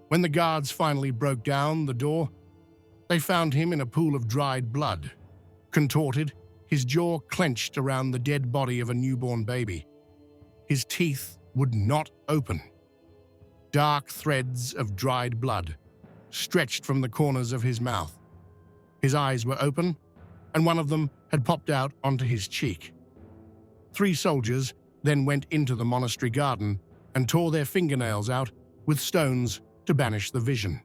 When the guards finally broke down the door, they found him in a pool of dried blood, contorted, his jaw clenched around the dead body of a newborn baby. His teeth would not open. Dark threads of dried blood stretched from the corners of his mouth. His eyes were open, and one of them had popped out onto his cheek. 3 soldiers then went into the monastery garden and tore their fingernails out with stones to banish the vision.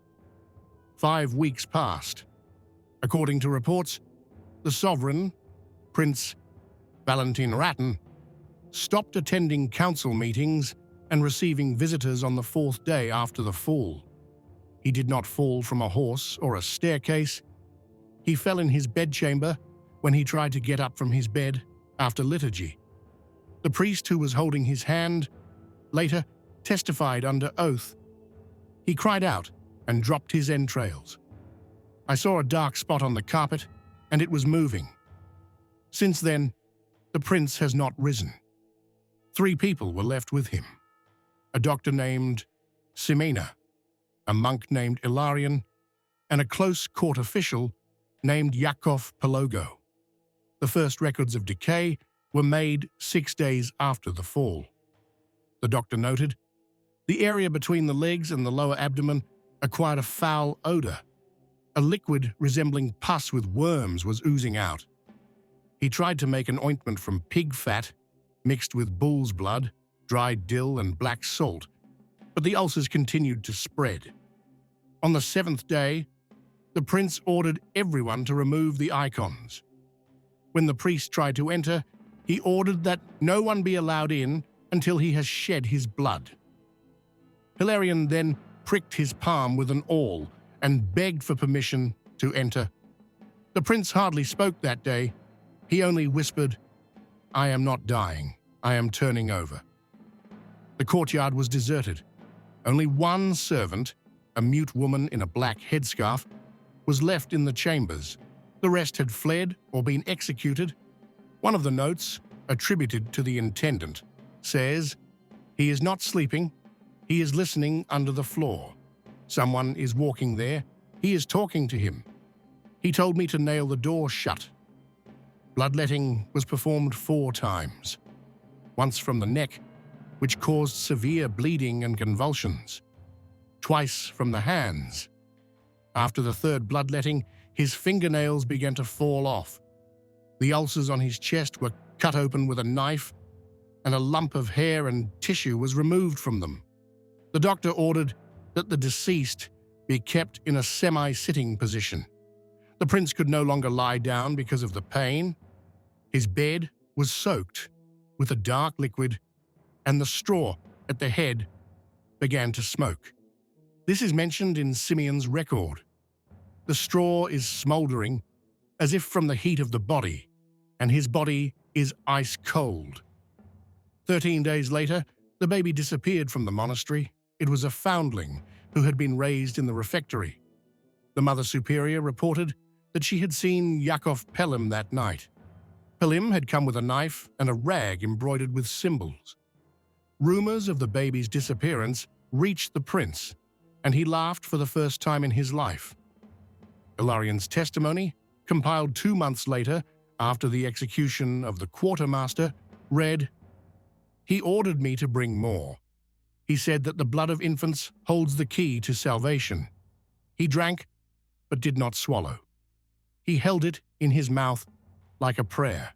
5 weeks passed. According to reports, the sovereign, Prince Valentin Ratten, stopped attending council meetings and receiving visitors on the 4th day after the fall. He did not fall from a horse or a staircase. He fell in his bedchamber when he tried to get up from his bed after liturgy. The priest who was holding his hand later testified under oath. He cried out and dropped his entrails. I saw a dark spot on the carpet, and it was moving. Since then, the prince has not risen. 3 people were left with him: a doctor named Ximena, a monk named Ilarion, and a close court official named Yakov Pelogo. The first records of decay were made 6 days after the fall. The doctor noted, the area between the legs and the lower abdomen acquired a foul odor. A liquid resembling pus with worms was oozing out. He tried to make an ointment from pig fat mixed with bull's blood, dried dill, and black salt, but the ulcers continued to spread. On the 7th day, the prince ordered everyone to remove the icons. When the priest tried to enter, he ordered that no one be allowed in until he has shed his blood. Hilarion then pricked his palm with an awl and begged for permission to enter. The prince hardly spoke that day. He only whispered, "I am not dying. I am turning over." The courtyard was deserted. Only one servant, a mute woman in a black headscarf, was left in the chambers. The rest had fled or been executed. One of the notes, attributed to the intendant, says, "He is not sleeping. He is listening under the floor. Someone is walking there. He is talking to him. He told me to nail the door shut." Bloodletting was performed 4 times. Once from the neck, which caused severe bleeding and convulsions. Twice from the hands. After the 3rd bloodletting, his fingernails began to fall off. The ulcers on his chest were cut open with a knife, and a lump of hair and tissue was removed from them. The doctor ordered that the deceased be kept in a semi-sitting position. The prince could no longer lie down because of the pain. His bed was soaked with a dark liquid, and the straw at the head began to smoke. This is mentioned in Simeon's record. The straw is smouldering, as if from the heat of the body, and his body is ice cold. 13 days later, the baby disappeared from the monastery. It was a foundling who had been raised in the refectory. The Mother Superior reported that she had seen Yakov Pelem that night. Pelem had come with a knife and a rag embroidered with symbols. Rumors of the baby's disappearance reached the prince, and he laughed for the first time in his life. Ilarion's testimony, compiled 2 months later after the execution of the quartermaster, read, "He ordered me to bring more. He said that the blood of infants holds the key to salvation. He drank, but did not swallow. He held it in his mouth like a prayer."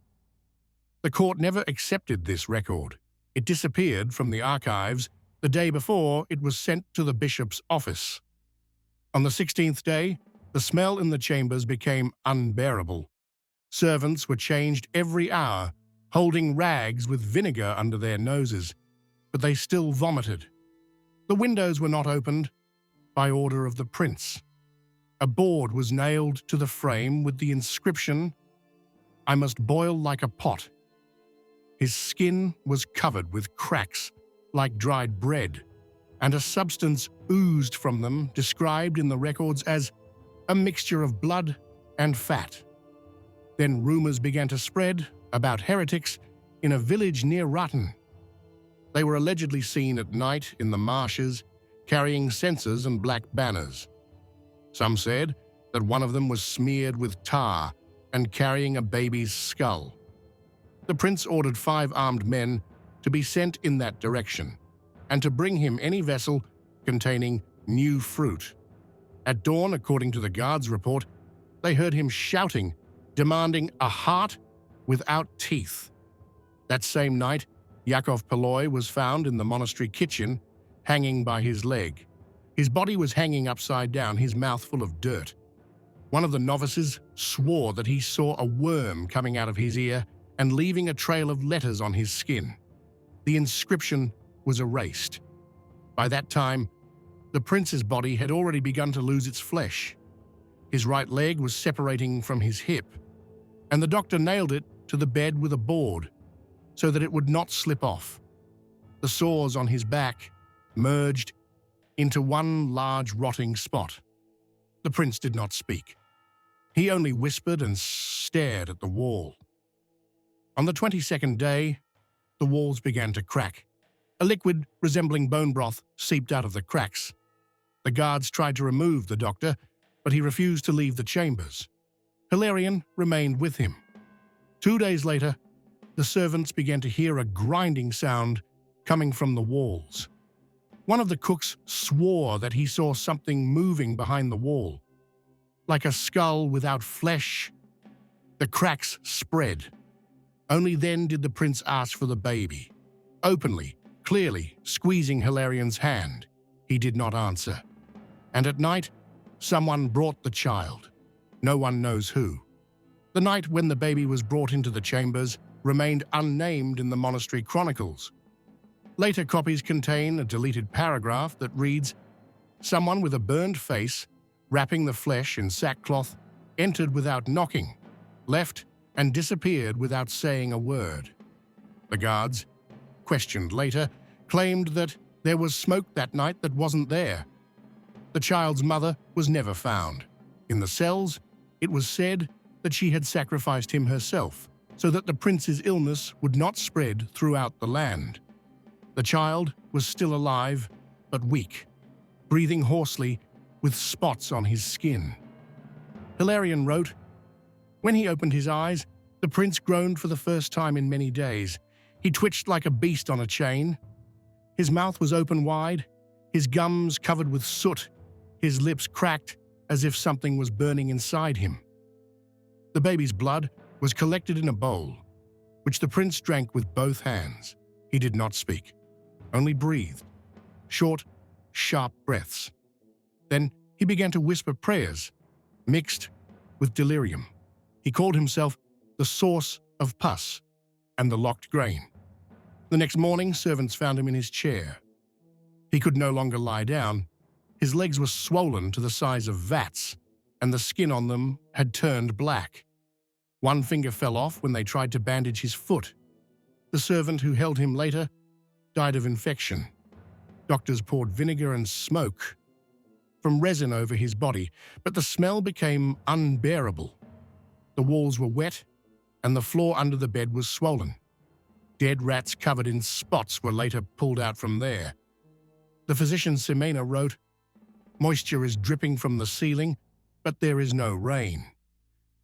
The court never accepted this record. It disappeared from the archives the day before it was sent to the bishop's office. On the 16th day, the smell in the chambers became unbearable. Servants were changed every hour, holding rags with vinegar under their noses, but they still vomited. The windows were not opened by order of the prince. A board was nailed to the frame with the inscription, "I must boil like a pot." His skin was covered with cracks like dried bread, and a substance oozed from them described in the records as a mixture of blood and fat. Then rumors began to spread about heretics in a village near Ratten. They were allegedly seen at night in the marshes, carrying censers and black banners. Some said that one of them was smeared with tar and carrying a baby's skull. The prince ordered 5 armed men to be sent in that direction and to bring him any vessel containing new fruit. At dawn, according to the guards' report, they heard him shouting, demanding a heart without teeth. That same night, Yakov Poloi was found in the monastery kitchen, hanging by his leg. His body was hanging upside down, his mouth full of dirt. One of the novices swore that he saw a worm coming out of his ear and leaving a trail of letters on his skin. The inscription was erased. By that time, the prince's body had already begun to lose its flesh. His right leg was separating from his hip, and the doctor nailed it to the bed with a board so that it would not slip off. The sores on his back merged into one large rotting spot. The prince did not speak. He only whispered and stared at the wall. On the 22nd day, the walls began to crack. A liquid resembling bone broth seeped out of the cracks. The guards tried to remove the doctor, but he refused to leave the chambers. Hilarion remained with him. 2 days later, the servants began to hear a grinding sound coming from the walls. One of the cooks swore that he saw something moving behind the wall. Like a skull without flesh, the cracks spread. Only then did the prince ask for the baby. Openly, clearly, squeezing Hilarion's hand, he did not answer. And at night, someone brought the child. No one knows who. The night when the baby was brought into the chambers remained unnamed in the monastery chronicles. Later copies contain a deleted paragraph that reads, "Someone with a burned face, wrapping the flesh in sackcloth, entered without knocking, left and disappeared without saying a word." The guards, questioned later, claimed that there was smoke that night that wasn't there. The child's mother was never found. In the cells, it was said that she had sacrificed him herself so that the prince's illness would not spread throughout the land. The child was still alive, but weak, breathing hoarsely with spots on his skin. Hilarion wrote, "When he opened his eyes, the prince groaned for the first time in many days. He twitched like a beast on a chain. His mouth was open wide, his gums covered with soot, his lips cracked as if something was burning inside him. The baby's blood was collected in a bowl, which the prince drank with both hands. He did not speak, only breathed, short, sharp breaths. Then he began to whisper prayers, mixed with delirium. He called himself the source of pus and the locked grain. The next morning, servants found him in his chair. He could no longer lie down. His legs were swollen to the size of vats, and the skin on them had turned black. One finger fell off when they tried to bandage his foot. The servant who held him later died of infection. Doctors poured vinegar and smoke from resin over his body, but the smell became unbearable. The walls were wet, and the floor under the bed was swollen. Dead rats covered in spots were later pulled out from there. The physician Simena wrote, "Moisture is dripping from the ceiling, but there is no rain.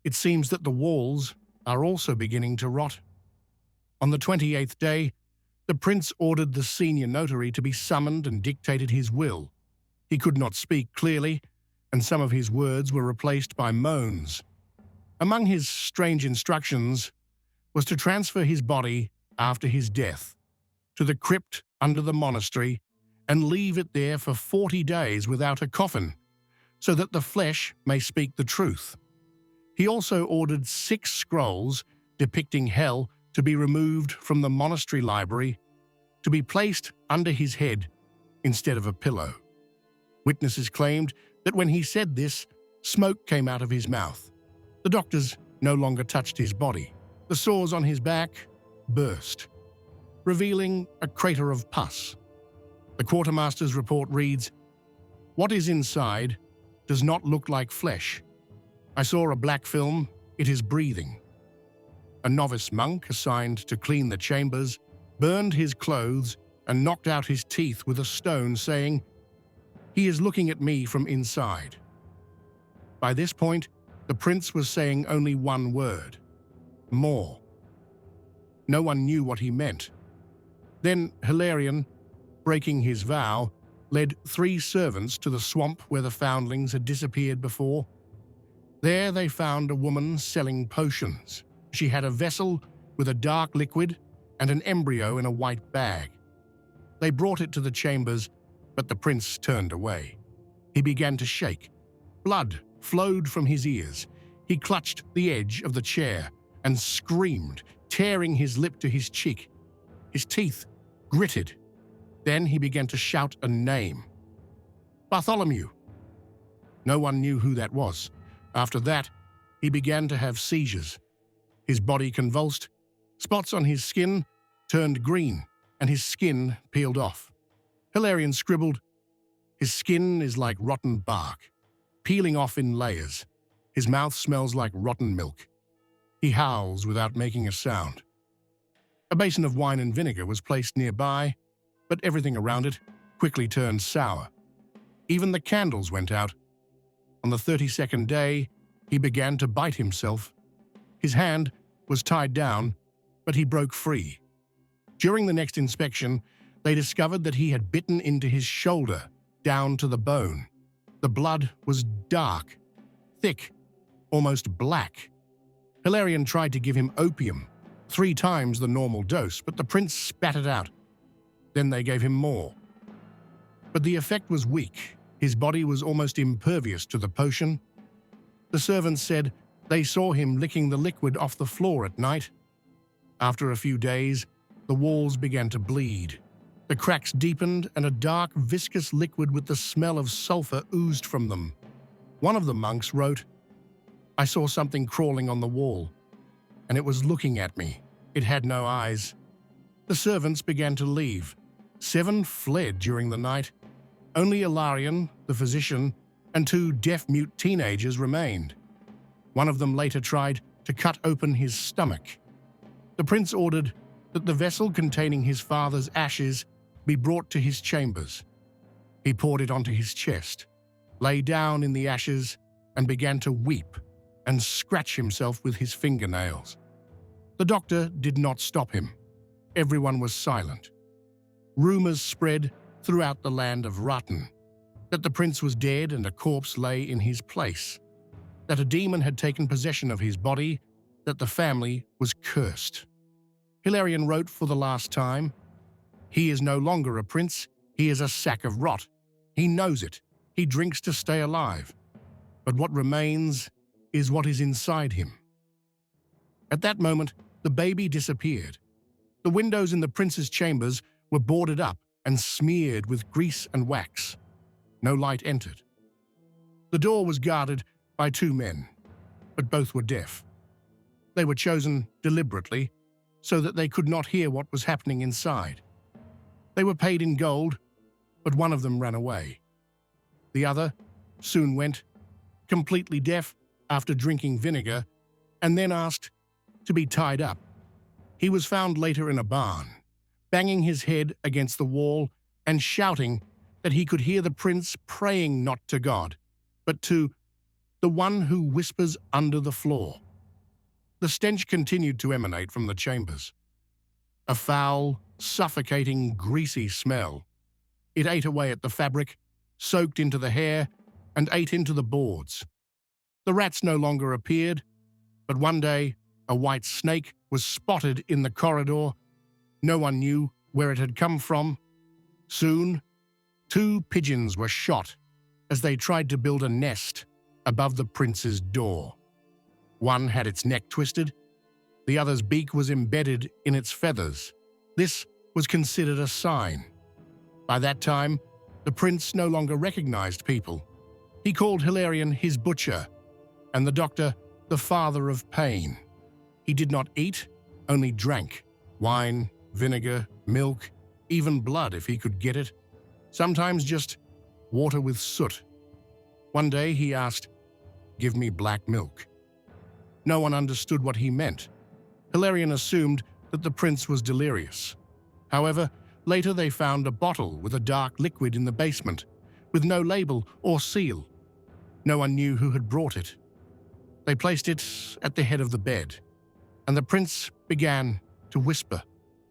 It seems that the walls are also beginning to rot." On the 28th day, the prince ordered the senior notary to be summoned and dictated his will. He could not speak clearly, and some of his words were replaced by moans. Among his strange instructions was to transfer his body after his death to the crypt under the monastery and leave it there for 40 days without a coffin, so that the flesh may speak the truth. He also ordered 6 scrolls depicting hell to be removed from the monastery library, to be placed under his head instead of a pillow. Witnesses claimed that when he said this, smoke came out of his mouth. The doctors no longer touched his body. The sores on his back burst, revealing a crater of pus. The quartermaster's report reads, "What is inside does not look like flesh. I saw a black film, it is breathing." A novice monk assigned to clean the chambers burned his clothes and knocked out his teeth with a stone, saying, He is looking at me from inside." By this point, the prince was saying only one word: more. No one knew what he meant. Then Hilarion, breaking his vow, led 3 servants to the swamp where the foundlings had disappeared before. There they found a woman selling potions. She had a vessel with a dark liquid and an embryo in a white bag. They brought it to the chambers, but the prince turned away. He began to shake. Blood flowed from his ears. He clutched the edge of the chair and screamed, tearing his lip to his cheek. His teeth gritted. Then he began to shout a name: "Bartholomew!" No one knew who that was. After that, he began to have seizures. His body convulsed. Spots on his skin turned green, and his skin peeled off. Hilarion scribbled, "His skin is like rotten bark, peeling off in layers. His mouth smells like rotten milk. He howls without making a sound." A basin of wine and vinegar was placed nearby, but everything around it quickly turned sour. Even the candles went out. On the 32nd day, he began to bite himself. His hand was tied down, but he broke free. During the next inspection, they discovered that he had bitten into his shoulder, down to the bone. The blood was dark, thick, almost black. Hilarion tried to give him opium, 3 times the normal dose, but the prince spat it out. Then they gave him more. But the effect was weak. His body was almost impervious to the potion. The servants said they saw him licking the liquid off the floor at night. After a few days, the walls began to bleed. The cracks deepened and a dark, viscous liquid with the smell of sulfur oozed from them. One of the monks wrote, "I saw something crawling on the wall, and it was looking at me. It had no eyes." The servants began to leave. 7 fled during the night. Only Hilarion, the physician, and 2 deaf-mute teenagers remained. One of them later tried to cut open his stomach. The prince ordered that the vessel containing his father's ashes be brought to his chambers. He poured it onto his chest, lay down in the ashes, and began to weep and scratch himself with his fingernails. The doctor did not stop him. Everyone was silent. Rumors spread throughout the land of Ratten that the prince was dead and a corpse lay in his place, that a demon had taken possession of his body, that the family was cursed. Hilarion wrote for the last time, "He is no longer a prince, he is a sack of rot. He knows it. He drinks to stay alive. But what remains is what is inside him." At that moment, the baby disappeared. The windows in the prince's chambers were boarded up and smeared with grease and wax. No light entered. The door was guarded by 2 men, but both were deaf. They were chosen deliberately so that they could not hear what was happening inside. They were paid in gold, but one of them ran away. The other soon went, completely deaf after drinking vinegar, and then asked to be tied up. He was found later in a barn, banging his head against the wall and shouting that he could hear the prince praying not to God, but to the one who whispers under the floor. The stench continued to emanate from the chambers. A foul, suffocating, greasy smell. It ate away at the fabric, soaked into the hair, and ate into the boards. The rats no longer appeared, but one day a white snake was spotted in the corridor. No one knew where it had come from. Soon, 2 pigeons were shot as they tried to build a nest above the prince's door. One had its neck twisted. The other's beak was embedded in its feathers. This was considered a sign. By that time, the prince no longer recognized people. He called Hilarion his butcher, and the doctor the father of pain. He did not eat, only drank wine, vinegar, milk, even blood if he could get it, sometimes just water with soot. One day he asked, "Give me black milk." No one understood what he meant. Hilarion assumed that the prince was delirious. However, later they found a bottle with a dark liquid in the basement, with no label or seal. No one knew who had brought it. They placed it at the head of the bed, and the prince began to whisper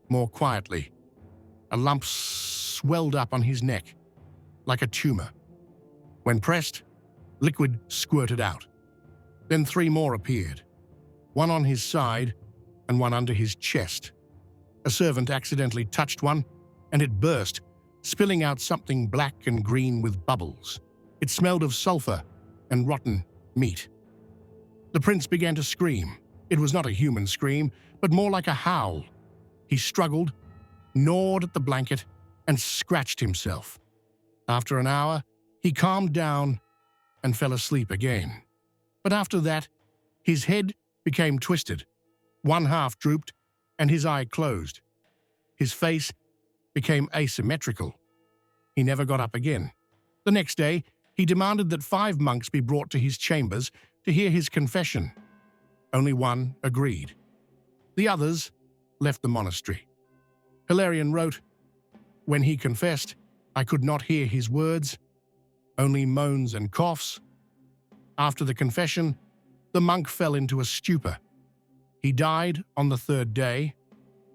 more quietly. A lump swelled up on his neck, like a tumor. When pressed, liquid squirted out. Then 3 more appeared, one on his side and one under his chest. A servant accidentally touched one, and it burst, spilling out something black and green with bubbles. It smelled of sulfur and rotten meat. The prince began to scream. It was not a human scream, but more like a howl. He struggled, gnawed at the blanket, and scratched himself. After an hour, he calmed down and fell asleep again. But after that, his head became twisted. One half drooped, and his eye closed. His face became asymmetrical. He never got up again. The next day, he demanded that 5 monks be brought to his chambers to hear his confession. Only one agreed. The others left the monastery. Hilarion wrote, "When he confessed, I could not hear his words, only moans and coughs. After the confession, the monk fell into a stupor. He died on the 3rd day.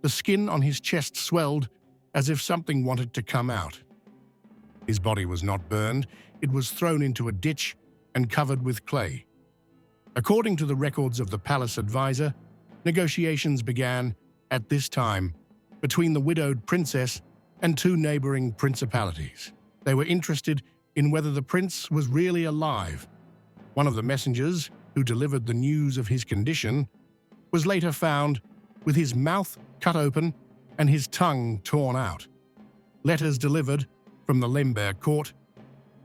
The skin on his chest swelled as if something wanted to come out. His body was not burned. It was thrown into a ditch and covered with clay." According to the records of the palace advisor, negotiations began at this time between the widowed princess and 2 neighboring principalities. They were interested in whether the prince was really alive. One of the messengers who delivered the news of his condition was later found with his mouth cut open and his tongue torn out. Letters delivered from the Lemberg court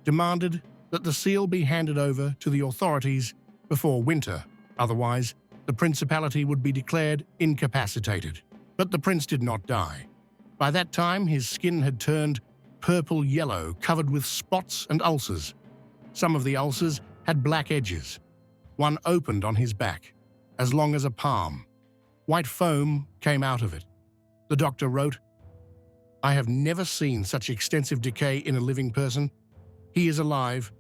demanded that the seal be handed over to the authorities before winter, otherwise the principality would be declared incapacitated. But the prince did not die. By that time, his skin had turned purple-yellow, covered with spots and ulcers. Some of the ulcers had black edges. One opened on his back, as long as a palm. White foam came out of it. The doctor wrote, "I have never seen such extensive decay in a living person. He is alive,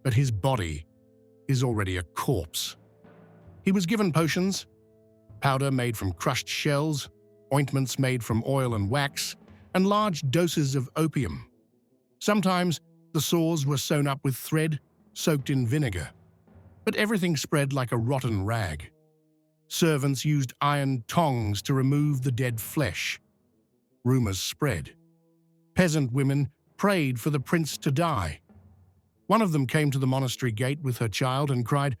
but his body is already a corpse." He was given potions, powder made from crushed shells, ointments made from oil and wax, and large doses of opium. Sometimes the sores were sewn up with thread soaked in vinegar, but everything spread like a rotten rag. Servants used iron tongs to remove the dead flesh. Rumors spread. Peasant women prayed for the prince to die. One of them came to the monastery gate with her child and cried,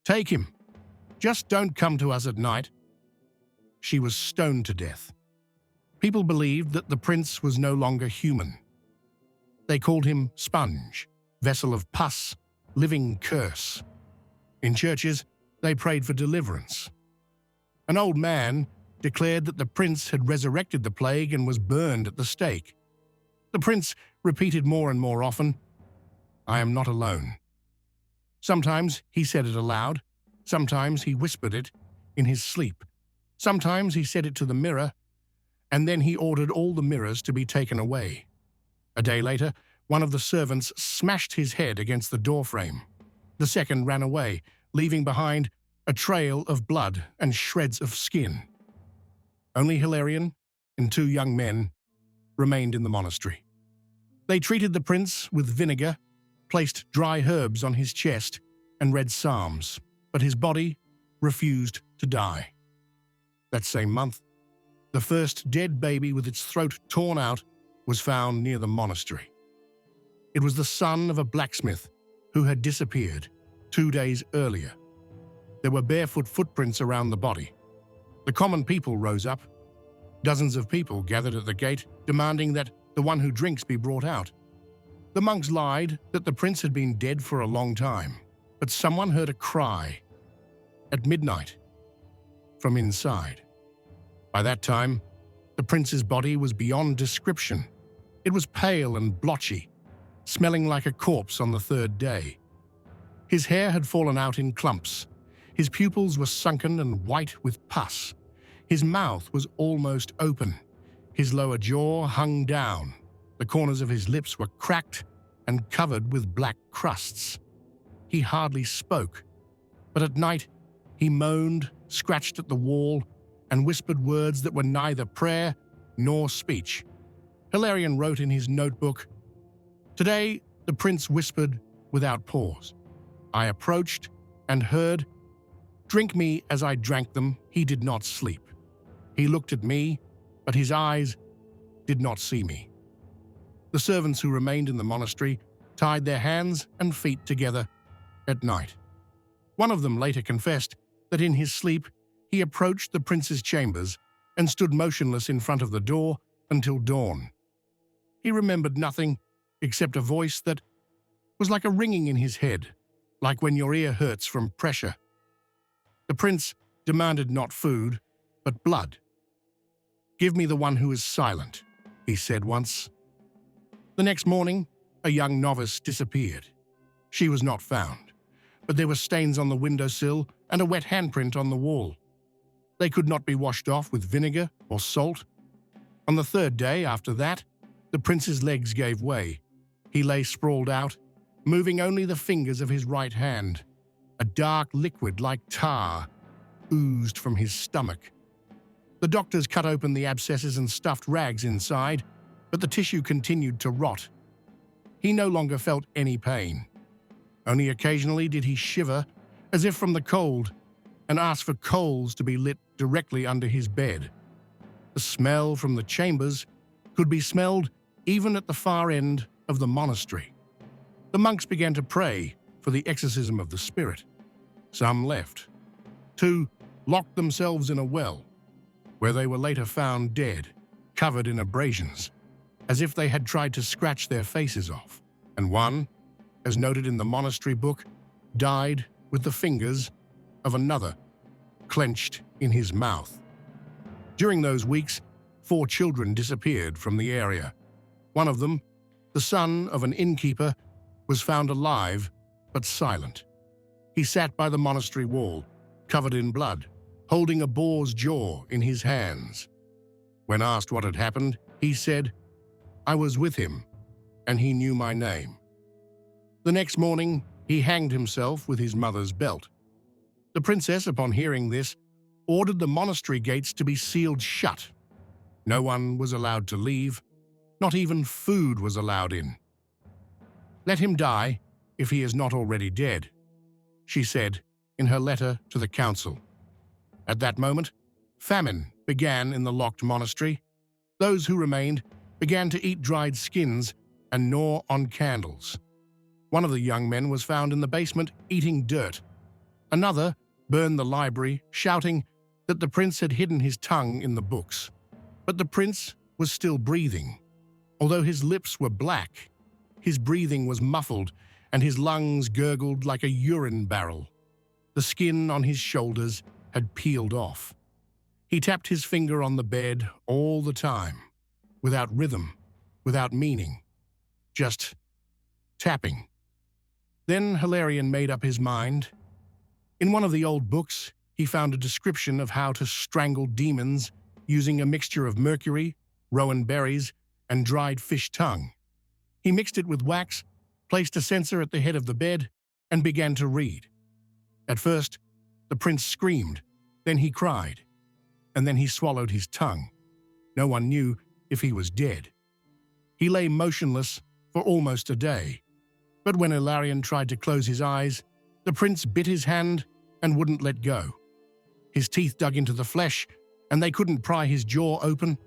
"Take him. Just don't come to us at night." She was stoned to death. People believed that the prince was no longer human. They called him Sponge, vessel of pus, living curse. In churches, they prayed for deliverance. An old man declared that the prince had resurrected the plague and was burned at the stake. The prince repeated more and more often, "I am not alone." Sometimes he said it aloud. Sometimes he whispered it in his sleep. Sometimes he said it to the mirror, and then he ordered all the mirrors to be taken away. A day later, one of the servants smashed his head against the doorframe. The second ran away, leaving behind a trail of blood and shreds of skin. Only Hilarion and 2 young men remained in the monastery. They treated the prince with vinegar, placed dry herbs on his chest, and read psalms, but his body refused to die. That same month, the first dead baby with its throat torn out was found near the monastery. It was the son of a blacksmith who had disappeared 2 days earlier. There were barefoot footprints around the body. The common people rose up. Dozens of people gathered at the gate, demanding that the one who drinks be brought out. The monks lied that the prince had been dead for a long time, but someone heard a cry at midnight from inside. By that time, the prince's body was beyond description. It was pale and blotchy, smelling like a corpse on the 3rd day. His hair had fallen out in clumps. His pupils were sunken and white with pus. His mouth was almost open. His lower jaw hung down. The corners of his lips were cracked, and covered with black crusts. He hardly spoke, but at night he moaned, scratched at the wall, and whispered words that were neither prayer nor speech. Hilarion wrote in his notebook, "Today the prince whispered without pause. I approached and heard, 'Drink me as I drank them.' He did not sleep. He looked at me, but his eyes did not see me." The servants who remained in the monastery tied their hands and feet together at night. One of them later confessed that in his sleep he approached the prince's chambers and stood motionless in front of the door until dawn. He remembered nothing except a voice that was like a ringing in his head, like when your ear hurts from pressure. The prince demanded not food, but blood. "Give me the one who is silent," he said once. The next morning, a young novice disappeared. She was not found, but there were stains on the windowsill and a wet handprint on the wall. They could not be washed off with vinegar or salt. On the third day after that, the prince's legs gave way. He lay sprawled out, moving only the fingers of his right hand. A dark liquid like tar oozed from his stomach. The doctors cut open the abscesses and stuffed rags inside, but the tissue continued to rot. He no longer felt any pain. Only occasionally did he shiver, as if from the cold, and ask for coals to be lit directly under his bed. The smell from the chambers could be smelled even at the far end of the monastery. The monks began to pray for the exorcism of the spirit. Some left. 2 locked themselves in a well, where they were later found dead, covered in abrasions, as if they had tried to scratch their faces off. And one, as noted in the monastery book, died with the fingers of another clenched in his mouth. During those weeks, 4 children disappeared from the area. One of them, the son of an innkeeper, was found alive but silent. He sat by the monastery wall, covered in blood, holding a boar's jaw in his hands. When asked what had happened, he said, "I was with him, and he knew my name." The next morning, he hanged himself with his mother's belt. The princess, upon hearing this, ordered the monastery gates to be sealed shut. No one was allowed to leave, not even food was allowed in. "Let him die, if he is not already dead," she said in her letter to the council. At that moment, famine began in the locked monastery. Those who remained began to eat dried skins and gnaw on candles. One of the young men was found in the basement eating dirt. Another burned the library, shouting that the prince had hidden his tongue in the books. But the prince was still breathing. Although his lips were black, his breathing was muffled and his lungs gurgled like a urine barrel. The skin on his shoulders had peeled off. He tapped his finger on the bed all the time, without rhythm, without meaning, just tapping. Then Hilarion made up his mind. In one of the old books, he found a description of how to strangle demons using a mixture of mercury, rowan berries, and dried fish tongue. He mixed it with wax, placed a censer at the head of the bed, and began to read. At first, the prince screamed, then he cried, and then he swallowed his tongue. No one knew if he was dead. He lay motionless for almost a day, but when Hilarion tried to close his eyes, the prince bit his hand and wouldn't let go. His teeth dug into the flesh, and they couldn't pry his jaw open.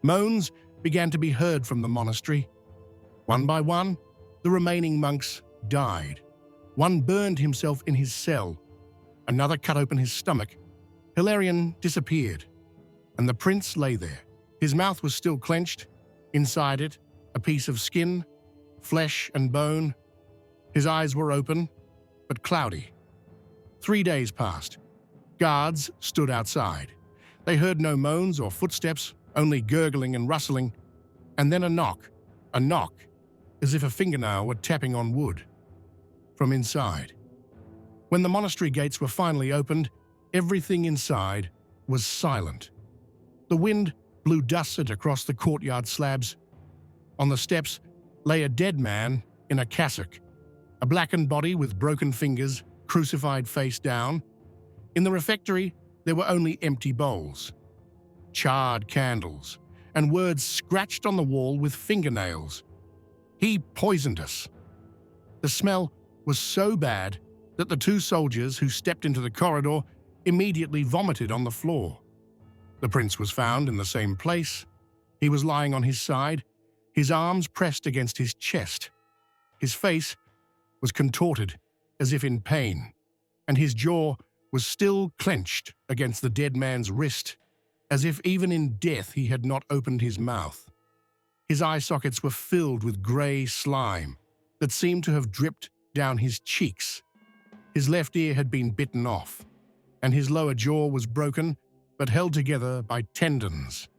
Moans began to be heard from the monastery. One by one, the remaining monks died. One burned himself in his cell. Another cut open his stomach. Hilarion disappeared, and the prince lay there. His mouth was still clenched. Inside it, a piece of skin, flesh and bone. His eyes were open, but cloudy. 3 days passed. Guards stood outside. They heard no moans or footsteps, only gurgling and rustling, and then a knock, as if a fingernail were tapping on wood. From inside. When the monastery gates were finally opened, everything inside was silent. The wind blew dusted across the courtyard slabs. On the steps lay a dead man in a cassock, a blackened body with broken fingers, crucified face down. In the refectory, there were only empty bowls, charred candles, and words scratched on the wall with fingernails. "He poisoned us." The smell was so bad that the two soldiers who stepped into the corridor immediately vomited on the floor. The prince was found in the same place. He was lying on his side, his arms pressed against his chest. His face was contorted as if in pain, and his jaw was still clenched against the dead man's wrist, as if even in death he had not opened his mouth. His eye sockets were filled with grey slime that seemed to have dripped down his cheeks. His left ear had been bitten off, and his lower jaw was broken but held together by tendons.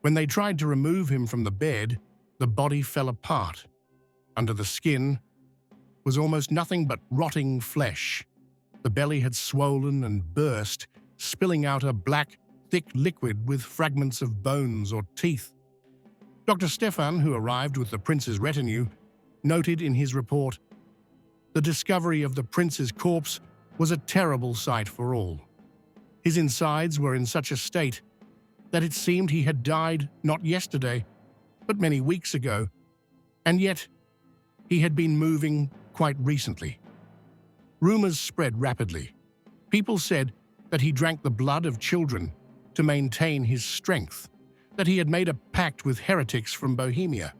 When they tried to remove him from the bed, the body fell apart. Under the skin was almost nothing but rotting flesh. The belly had swollen and burst, spilling out a black, thick liquid with fragments of bones or teeth. Dr. Stefan, who arrived with the prince's retinue, noted in his report, "The discovery of the prince's corpse was a terrible sight for all. His insides were in such a state that it seemed he had died not yesterday, but many weeks ago, and yet he had been moving quite recently." Rumors spread rapidly. People said that he drank the blood of children to maintain his strength, that he had made a pact with heretics from Bohemia,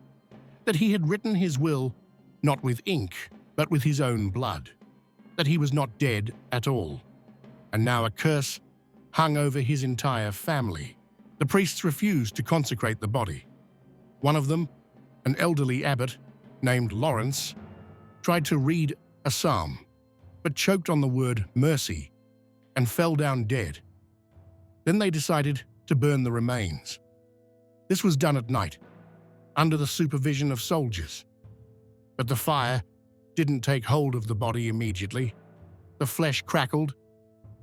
that he had written his will not with ink, but with his own blood, that he was not dead at all. And now a curse hung over his entire family. The priests refused to consecrate the body. One of them, an elderly abbot named Lawrence, tried to read a psalm, but choked on the word mercy and fell down dead. Then they decided to burn the remains. This was done at night, under the supervision of soldiers. But the fire didn't take hold of the body immediately. The flesh crackled,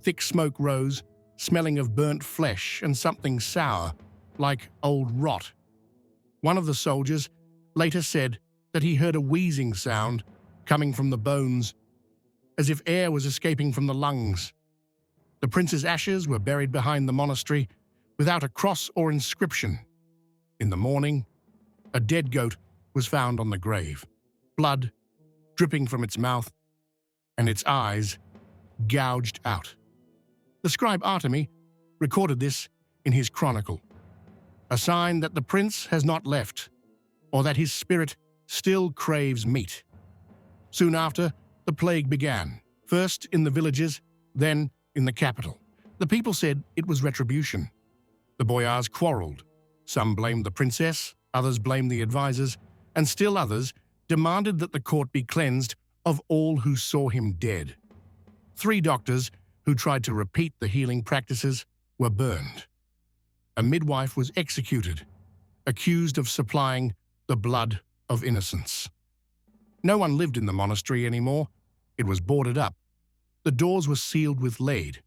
thick smoke rose, smelling of burnt flesh and something sour, like old rot. One of the soldiers later said that he heard a wheezing sound coming from the bones, as if air was escaping from the lungs. The prince's ashes were buried behind the monastery without a cross or inscription. In the morning, a dead goat was found on the grave, blood dripping from its mouth and its eyes gouged out. The scribe Artemy recorded this in his chronicle, a sign that the prince has not left, or that his spirit still craves meat. Soon after, the plague began, first in the villages, then in the capital. The people said it was retribution. The boyars quarreled. Some blamed the princess, others blamed the advisors, and still others demanded that the court be cleansed of all who saw him dead. 3 doctors who tried to repeat the healing practices were burned. A midwife was executed, accused of supplying the blood of innocents. No one lived in the monastery anymore. It was boarded up. The doors were sealed with lead,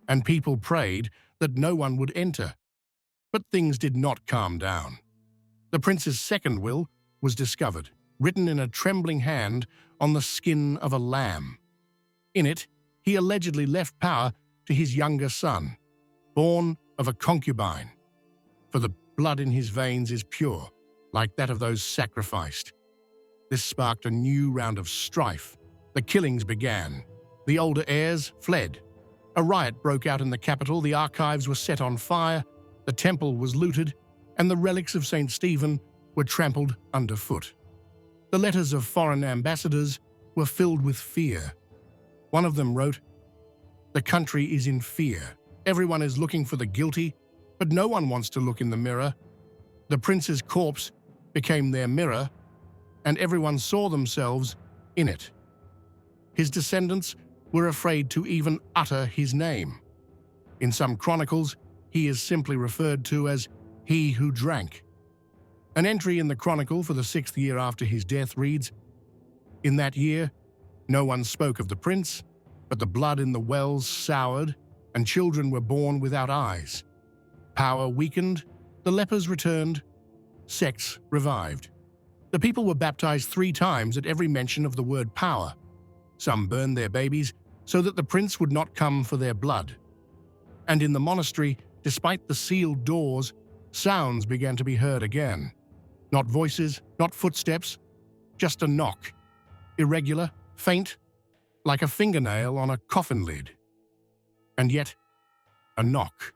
and people prayed that no one would enter. But things did not calm down. The prince's second will was discovered, written in a trembling hand on the skin of a lamb. In it, he allegedly left power to his younger son, born of a concubine, for the blood in his veins is pure, like that of those sacrificed. This sparked a new round of strife. The killings began. The older heirs fled. A riot broke out in the capital, the archives were set on fire, the temple was looted, and the relics of St. Stephen were trampled underfoot. The letters of foreign ambassadors were filled with fear. One of them wrote, "The country is in fear. Everyone is looking for the guilty, but no one wants to look in the mirror. The prince's corpse became their mirror, and everyone saw themselves in it." His descendants were afraid to even utter his name. In some chronicles, he is simply referred to as "he who drank." An entry in the chronicle for the 6th year after his death reads, "In that year, no one spoke of the prince, but the blood in the wells soured, and children were born without eyes. Power weakened, the lepers returned, sects revived. The people were baptized 3 times at every mention of the word power. Some burned their babies so that the prince would not come for their blood. And in the monastery, despite the sealed doors, sounds began to be heard again. Not voices, not footsteps, just a knock. Irregular, faint, like a fingernail on a coffin lid. And yet, a knock.